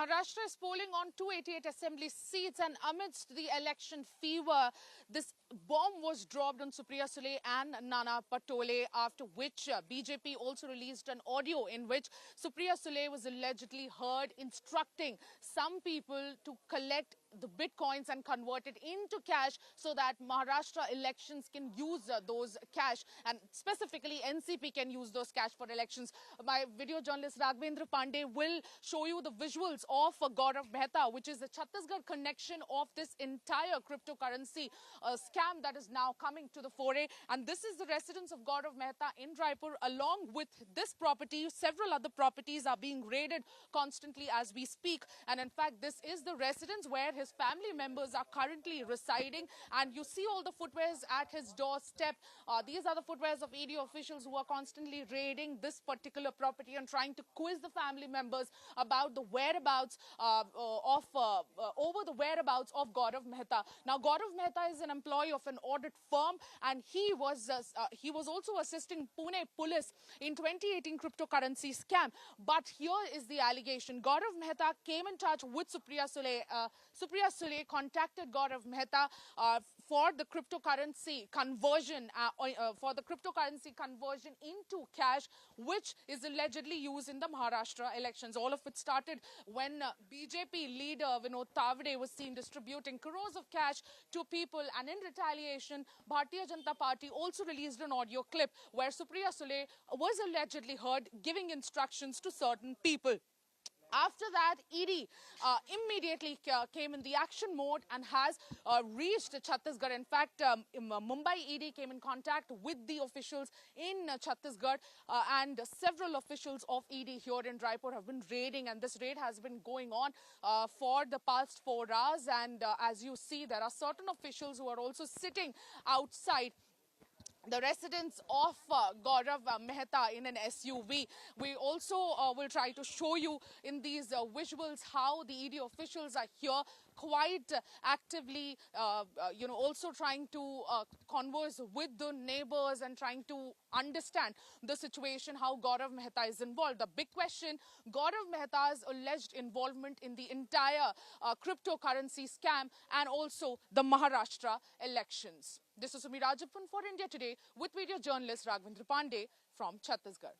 Maharashtra is polling on 288 assembly seats, and amidst the election fever, this bomb was dropped on Supriya Sule and Nana Patole, after which BJP also released an audio in which Supriya Sule was allegedly heard instructing some people to collect the bitcoins and convert it into cash so that Maharashtra elections can use those cash, and specifically NCP can use those cash for elections. My video journalist Raghavendra Pandey will show you the visuals of Gaurav Mehta, which is the Chhattisgarh connection of this entire cryptocurrency scam that is now coming to the foray. And this is the residence of Gaurav Mehta in Raipur. Along with this property, several other properties are being raided constantly as we speak. And in fact, this is the residence where his family members are currently residing. And you see all the footwears at his doorstep. These are the footwears of ED officials who are constantly raiding this particular property and trying to quiz the family members about the whereabouts over the whereabouts of Gaurav Mehta. Now, Gaurav Mehta is an employee of an audit firm, and he was also assisting Pune police in 2018 cryptocurrency scam. But here is the allegation: Gaurav Mehta came in touch with Supriya Sule. Supriya Sule contacted Gaurav Mehta for the cryptocurrency conversion into cash, which is allegedly used in the Maharashtra elections. All of it started when BJP leader Vinod Tavade was seen distributing crores of cash to people, and in retaliation, Bharatiya Janata Party also released an audio clip where Supriya Sule was allegedly heard giving instructions to certain people. After that, ED immediately came in the action mode and has reached Chhattisgarh. In fact, Mumbai ED came in contact with the officials in Chhattisgarh, and several officials of ED here in Raipur have been raiding, and this raid has been going on for the past 4 hours. And as you see, there are certain officials who are also sitting outside the residence of Gaurav Mehta in an SUV. We also will try to show you in these visuals how the ED officials are here quite actively, also trying to converse with the neighbors and trying to understand the situation, how Gaurav Mehta is involved. The big question: Gaurav Mehta's alleged involvement in the entire cryptocurrency scam and also the Maharashtra elections. This is Sumi Rajappan for India Today with video journalist Raghavendra Pandey from Chhattisgarh.